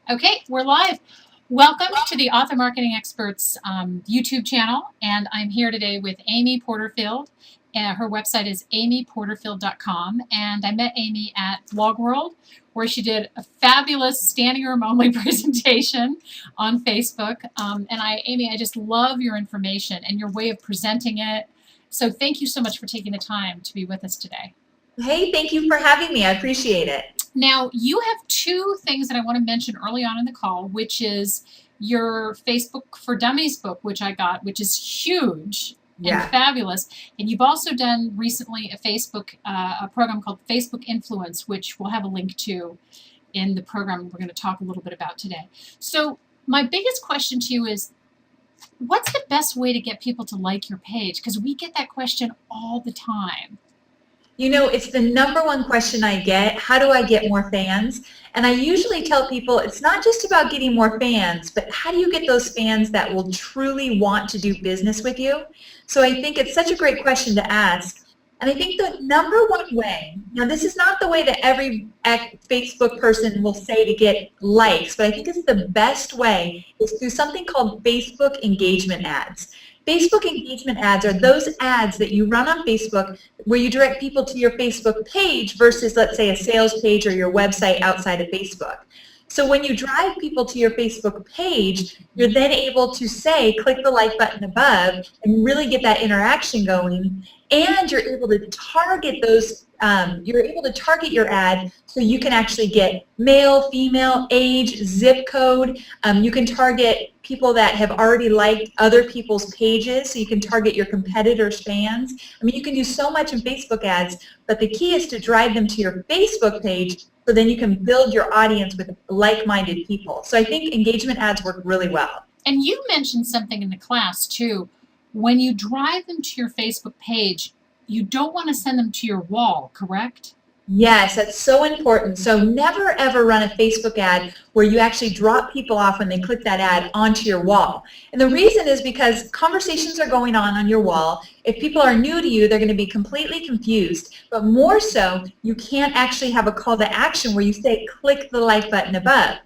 Okay, we're live. Welcome to the Author Marketing Experts YouTube channel, and I'm here today with Amy Porterfield. Her website is amyporterfield.com, and I met Amy at Blog World, where she did a fabulous standing room only presentation on Facebook. Amy, I just love your information and your way of presenting it. So thank you so much for taking the time to be with us today. Hey, thank you for having me. I appreciate it. Now, you have two things that I want to mention early on in the call, which is your Facebook for Dummies book, which I got, which is huge and fabulous. And you've also done recently a program called Facebook Influence, which we'll have a link to in the program we're going to talk a little bit about today. So my biggest question to you is, what's the best way to get people to like your page? Because we get that question all the time. You know, it's the number one question I get. How do I get more fans? And I usually tell people it's not just about getting more fans, but how do you get those fans that will truly want to do business with you? So I think it's such a great question to ask. And I think the number one way, now this is not the way that every Facebook person will say to get likes, but I think it's the best way is through something called Facebook engagement ads. Facebook engagement ads are those ads that you run on Facebook where you direct people to your Facebook page versus, let's say, a sales page or your website outside of Facebook. So when you drive people to your Facebook page, you're then able to say, click the like button above and really get that interaction going. And you're able to target those, you're able to target your ad so you can actually get male, female, age, zip code. You can target people that have already liked other people's pages, so you can target your competitors' fans. I mean, you can do so much in Facebook ads, but the key is to drive them to your Facebook page so then you can build your audience with like-minded people. So I think engagement ads work really well. And you mentioned something in the class too. When you drive them to your Facebook page, you don't want to send them to your wall, correct? Yes, that's so important. So never ever run a Facebook ad where you actually drop people off when they click that ad onto your wall. And the reason is because conversations are going on your wall. If people are new to you, they're going to be completely confused. But more so, you can't actually have a call to action where you say, click the like button above.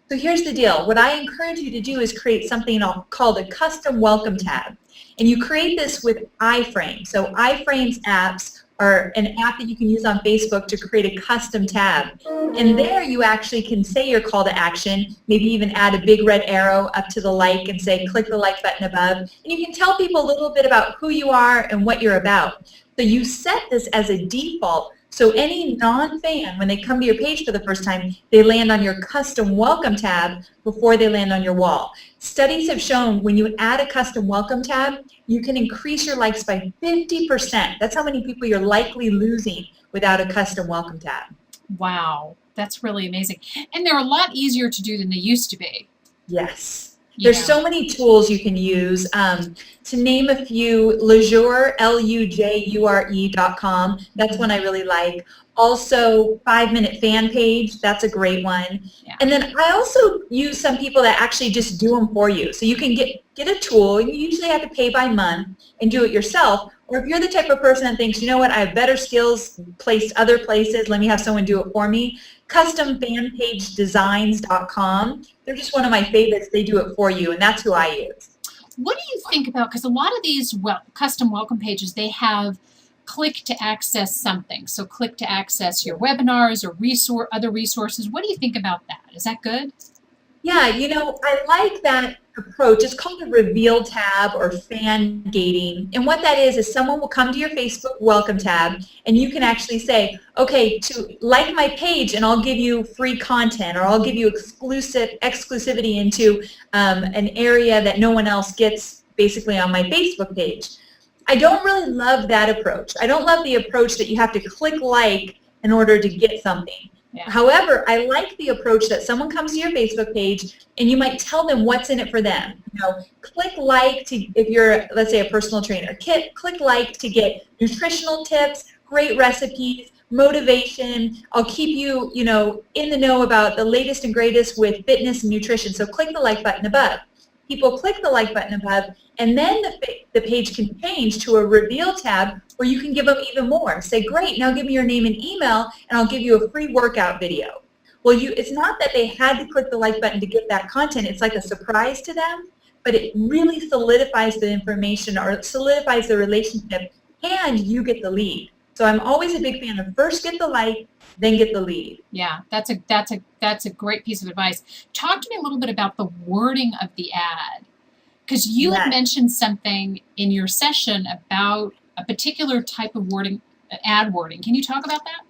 So here's the deal. What I encourage you to do is create something called a custom welcome tab. And you create this with iFrame. So iFrame's apps are an app that you can use on Facebook to create a custom tab. And there you actually can say your call to action, maybe even add a big red arrow up to the like and say click the like button above. And you can tell people a little bit about who you are and what you're about. So you set this as a default. So any non-fan, when they come to your page for the first time, they land on your custom welcome tab before they land on your wall. Studies have shown when you add a custom welcome tab, you can increase your likes by 50%. That's how many people you're likely losing without a custom welcome tab. Wow, that's really amazing. And they're a lot easier to do than they used to be. Yes. There's so many tools you can use. To name a few, Lujure, Lujure.com. That's one I really like. Also, 5-Minute Fan Page. That's a great one. Yeah. And then I also use some people that actually just do them for you. So you can get a tool. You usually have to pay by month and do it yourself. Or if you're the type of person that thinks, you know what, I have better skills placed other places, let me have someone do it for me, CustomFanPageDesigns.com. They're just one of my favorites. They do it for you, and that's who I use. What do you think about, because a lot of these custom welcome pages, they have click to access something. So click to access your webinars or other resources. What do you think about that? Is that good? Yeah, you know, I like that approach. It's called a reveal tab or fan gating. And what that is someone will come to your Facebook welcome tab and you can actually say, okay, to like my page and I'll give you free content or I'll give you exclusivity into an area that no one else gets basically on my Facebook page. I don't really love that approach. I don't love the approach that you have to click like in order to get something. Yeah. However, I like the approach that someone comes to your Facebook page and you might tell them what's in it for them. You know, click like to, if you're, let's say, a personal trainer, click like to get nutritional tips, great recipes, motivation. I'll keep you, you know, in the know about the latest and greatest with fitness and nutrition. So click the like button above. People click the like button above, and then the page can change to a reveal tab where you can give them even more. Say, great, now give me your name and email, and I'll give you a free workout video. Well, it's not that they had to click the like button to get that content. It's like a surprise to them, but it really solidifies the information or solidifies the relationship, and you get the lead. So I'm always a big fan of first get the like, then get the lead. Yeah, that's a great piece of advice. Talk to me a little bit about the wording of the ad, because you had mentioned something in your session about a particular type of wording, ad wording. Can you talk about that?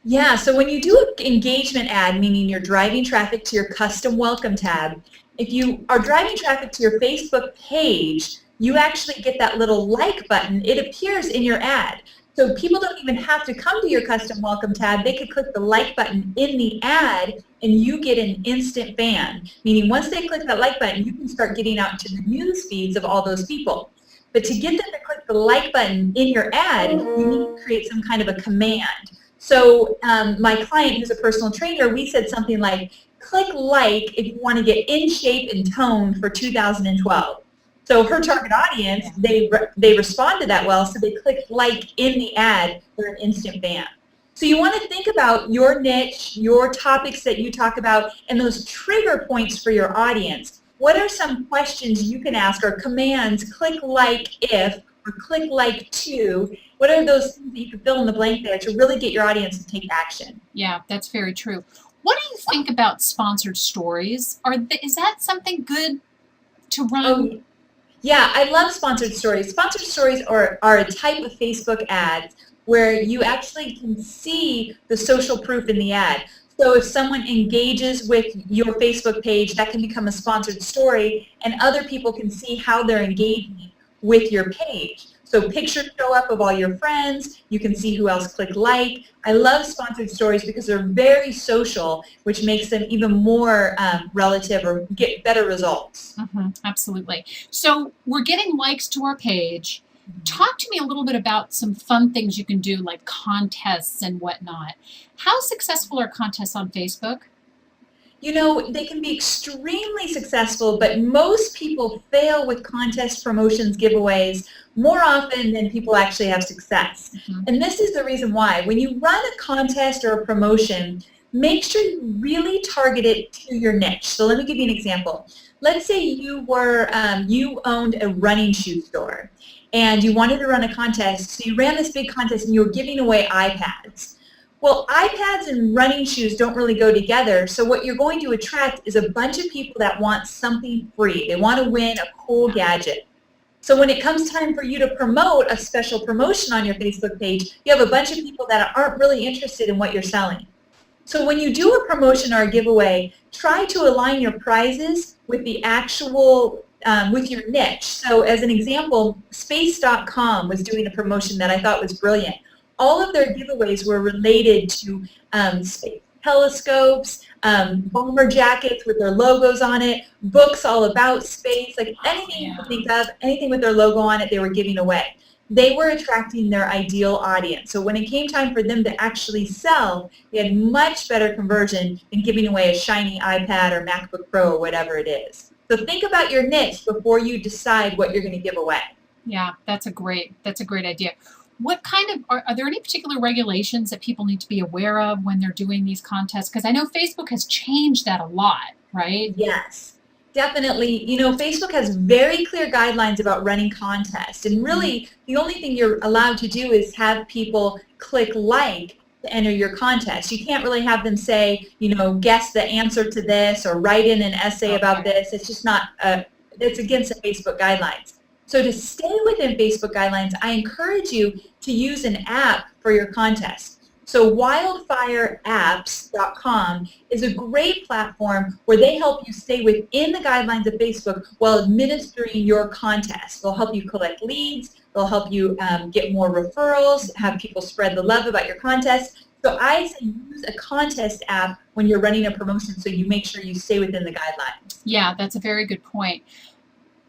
Yeah, so when you do an engagement ad, meaning you're driving traffic to your custom welcome tab, if you are driving traffic to your Facebook page, you actually get that little like button. It appears in your ad. So people don't even have to come to your custom welcome tab. They could click the like button in the ad and you get an instant fan. Meaning once they click that like button, you can start getting out to the news feeds of all those people. But to get them to click the like button in your ad, you need to create some kind of a command. So my client, who's a personal trainer, we said something like, click like if you want to get in shape and toned for 2012. So her target audience, they responded that well, so they clicked like in the ad for an instant fan. So you want to think about your niche, your topics that you talk about, and those trigger points for your audience. What are some questions you can ask or commands, click like if, or click like to? What are those things that you can fill in the blank there to really get your audience to take action? Yeah, that's very true. What do you think about sponsored stories? Is that something good to run? Oh, yeah, I love sponsored stories. Sponsored stories are a type of Facebook ads where you actually can see the social proof in the ad. So if someone engages with your Facebook page, that can become a sponsored story, and other people can see how they're engaging with your page. So pictures show up of all your friends. You can see who else clicked like. I love sponsored stories because they're very social, which makes them even more relative or get better results. Absolutely. So we're getting likes to our page. Talk to me a little bit about some fun things you can do, like contests and whatnot. How successful are contests on Facebook? You know, they can be extremely successful, but most people fail with contest promotions, giveaways, more often than people actually have success. And this is the reason why. When you run a contest or a promotion, make sure you really target it to your niche. So let me give you an example. Let's say you owned a running shoe store and you wanted to run a contest, so you ran this big contest and you were giving away iPads. Well, iPads and running shoes don't really go together, so what you're going to attract is a bunch of people that want something free. They want to win a cool gadget. So when it comes time for you to promote a special promotion on your Facebook page, you have a bunch of people that aren't really interested in what you're selling. So when you do a promotion or a giveaway, try to align your prizes with the actual, with your niche. So as an example, Space.com was doing a promotion that I thought was brilliant. All of their giveaways were related to space telescopes, bomber jackets with their logos on it, books all about space, like anything you can think of, anything with their logo on it, they were giving away. They were attracting their ideal audience. So when it came time for them to actually sell, they had much better conversion than giving away a shiny iPad or MacBook Pro or whatever it is. So think about your niche before you decide what you're going to give away. Yeah, that's a great idea. What kind of, are there any particular regulations that people need to be aware of when they're doing these contests? Because I know Facebook has changed that a lot, right? Yes, definitely. You know, Facebook has very clear guidelines about running contests. And really, the only thing you're allowed to do is have people click like to enter your contest. You can't really have them say, you know, guess the answer to this or write in an essay about this. It's just not, it's against the Facebook guidelines. So to stay within Facebook guidelines, I encourage you to use an app for your contest. So wildfireapps.com is a great platform where they help you stay within the guidelines of Facebook while administering your contest. They'll help you collect leads. They'll help you get more referrals, have people spread the love about your contest. So I say use a contest app when you're running a promotion so you make sure you stay within the guidelines. Yeah, that's a very good point.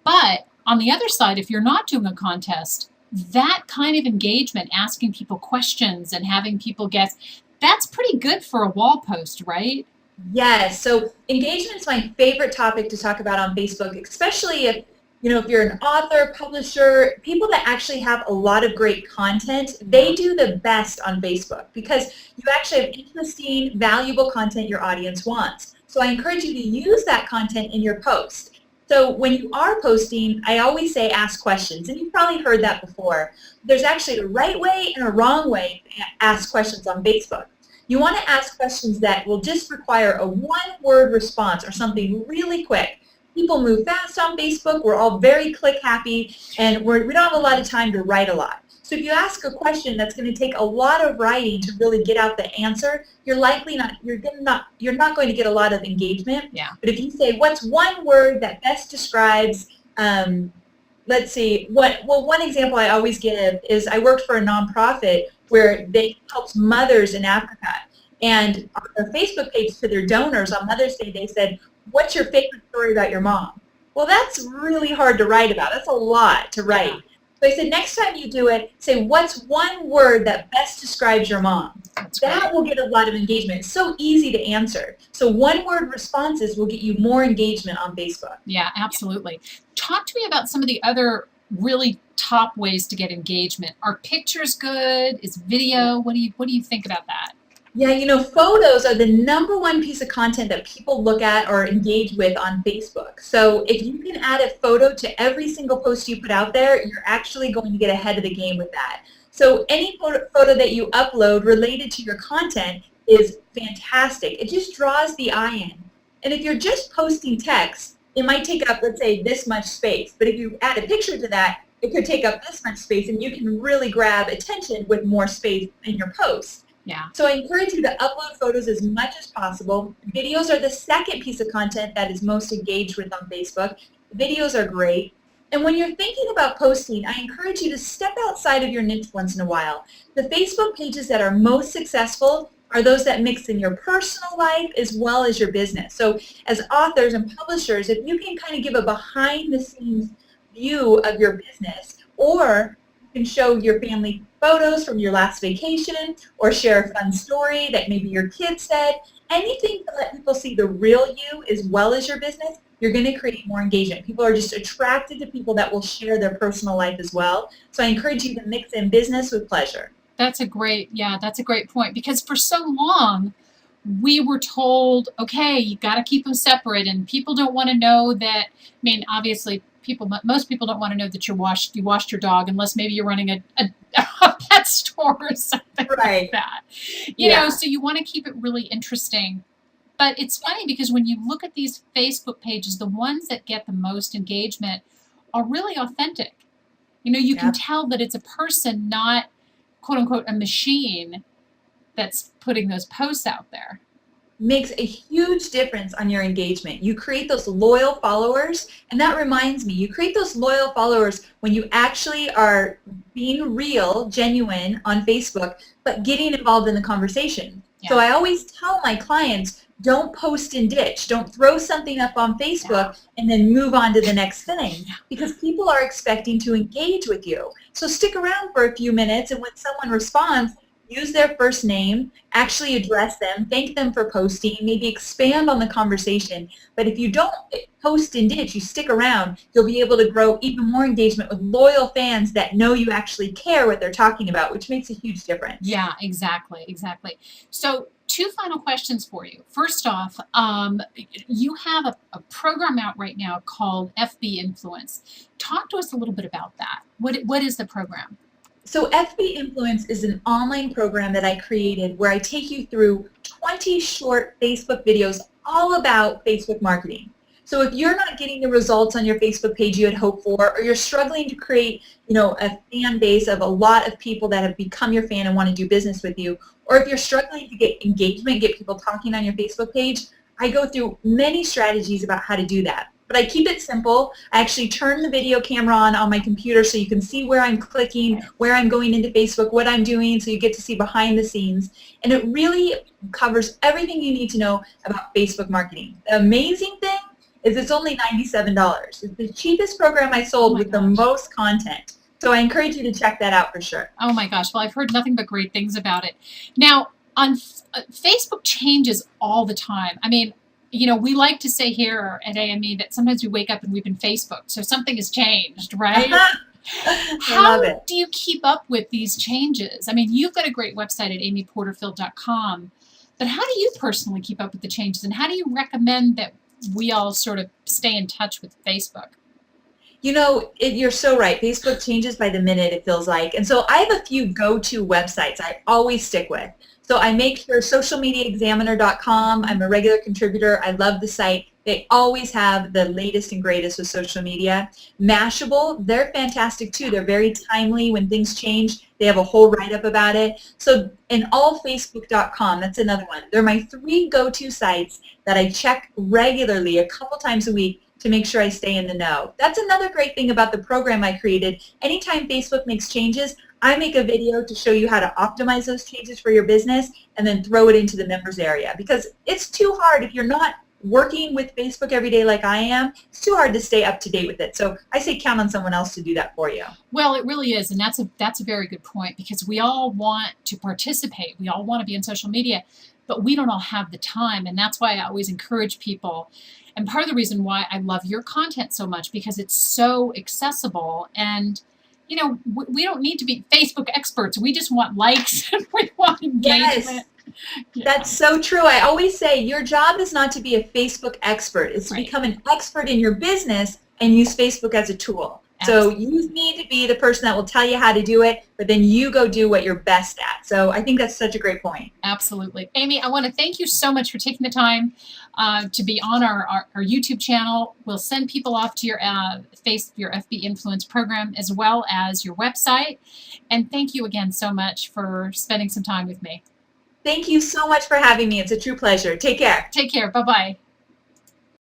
But on the other side, if you're not doing a contest, that kind of engagement, asking people questions and having people guess, that's pretty good for a wall post, right? Yes. So engagement is my favorite topic to talk about on Facebook, especially if if you're an author, publisher, people that actually have a lot of great content, they do the best on Facebook because you actually have interesting, valuable content your audience wants. So I encourage you to use that content in your post. So when you are posting, I always say ask questions, and you've probably heard that before. There's actually a right way and a wrong way to ask questions on Facebook. You want to ask questions that will just require a one-word response or something really quick. People move fast on Facebook. We're all very click happy, and we don't have a lot of time to write a lot. So if you ask a question that's going to take a lot of writing to really get out the answer, you're not going to get a lot of engagement. Yeah. But if you say, what's one word that best describes, let's see, one example I always give is I worked for a nonprofit where they helped mothers in Africa. And on their Facebook page to their donors on Mother's Day, they said, what's your favorite story about your mom? Well, that's really hard to write about. That's a lot to write. Yeah. So I said, next time you do it, say, what's one word that best describes your mom? That will get a lot of engagement. It's so easy to answer. So one-word responses will get you more engagement on Facebook. Yeah, absolutely. Talk to me about some of the other really top ways to get engagement. Are pictures good? Is video? What do you think about that? Yeah, photos are the #1 piece of content that people look at or engage with on Facebook. So if you can add a photo to every single post you put out there, you're actually going to get ahead of the game with that. So any photo that you upload related to your content is fantastic. It just draws the eye in. And if you're just posting text, it might take up, let's say, this much space. But if you add a picture to that, it could take up this much space, and you can really grab attention with more space in your post. Yeah. So I encourage you to upload photos as much as possible. Videos are the second piece of content that is most engaged with on Facebook. Videos are great. And when you're thinking about posting, I encourage you to step outside of your niche once in a while. The Facebook pages that are most successful are those that mix in your personal life as well as your business. So as authors and publishers, if you can kind of give a behind-the-scenes view of your business, or you can show your family photos from your last vacation, or share a fun story that maybe your kid said, anything to let people see the real you as well as your business, you're going to create more engagement. People are just attracted to people that will share their personal life as well. So I encourage you to mix in business with pleasure. That's a great point, because for so long we were told, okay, you got to keep them separate, and people don't want to know that. I mean, obviously, most people don't want to know that you washed your dog, unless maybe you're running a pet store or something like that. You know, so you want to keep it really interesting. But it's funny because when you look at these Facebook pages, the ones that get the most engagement are really authentic. You can tell that it's a person, not quote unquote a machine, that's putting those posts out there. Makes a huge difference on your engagement. You create those loyal followers, and that reminds me, you create those loyal followers when you actually are being real, genuine on Facebook, but getting involved in the conversation. Yeah. So I always tell my clients, don't post and ditch. Don't throw something up on Facebook and then move on to the next thing, because people are expecting to engage with you. So stick around for a few minutes, and when someone responds, use their first name, actually address them, thank them for posting, maybe expand on the conversation. But if you don't post and ditch, you stick around, you'll be able to grow even more engagement with loyal fans that know you actually care what they're talking about, which makes a huge difference. Yeah, exactly. So 2 final questions for you. First off, you have a program out right now called FB Influence. Talk to us a little bit about that. What is the program? So FB Influence is an online program that I created where I take you through 20 short Facebook videos all about Facebook marketing. So if you're not getting the results on your Facebook page you had hoped for, or you're struggling to create, a fan base of a lot of people that have become your fan and want to do business with you, or if you're struggling to get engagement, get people talking on your Facebook page, I go through many strategies about how to do that. But I keep it simple. I actually turn the video camera on my computer so you can see where I'm clicking, where I'm going into Facebook, what I'm doing, so you get to see behind the scenes. And it really covers everything you need to know about Facebook marketing. The amazing thing is it's only $97. It's the cheapest program I sold with the most content. So I encourage you to check that out for sure. Oh my gosh. Well, I've heard nothing but great things about it. Now, on Facebook changes all the time. I mean, you know, we like to say here at AME that sometimes we wake up and we've been Facebooked, so something has changed, right? I How love it. do you keep up with these changes? I mean, you've got a great website at amyporterfield.com, but how do you personally keep up with the changes, and how do you recommend that we all sort of stay in touch with Facebook? You know, you're so right. Facebook changes by the minute, it feels like. And so I have a few go-to websites I always stick with. So I make sure socialmediaexaminer.com. I'm a regular contributor. I love the site. They always have the latest and greatest with social media. Mashable, they're fantastic too. They're very timely when things change. They have a whole write-up about it. So, and allfacebook.com, that's another one. They're my 3 go-to sites that I check regularly a couple times a week to make sure I stay in the know. That's another great thing about the program I created. Anytime Facebook makes changes, I make a video to show you how to optimize those changes for your business and then throw it into the members area, because it's too hard if you're not working with Facebook every day like I am. It's too hard to stay up to date with it. So I say count on someone else to do that for you. Well, it really is, and that's a very good point, because we all want to participate. We all want to be on social media, but we don't all have the time, and that's why I always encourage people. And part of the reason why I love your content so much, because it's so accessible, and you know, we don't need to be Facebook experts. We just want likes and we want engagement. Yes. Yeah. That's so true. I always say your job is not to be a Facebook expert. It's to Right. become an expert in your business and use Facebook as a tool. So you need to be the person that will tell you how to do it, but then you go do what you're best at. So I think that's such a great point. Absolutely. Amy, I want to thank you so much for taking the time to be on our YouTube channel. We'll send people off to your FB Influence program as well as your website. And thank you again so much for spending some time with me. Thank you so much for having me. It's a true pleasure. Take care. Take care. Bye-bye.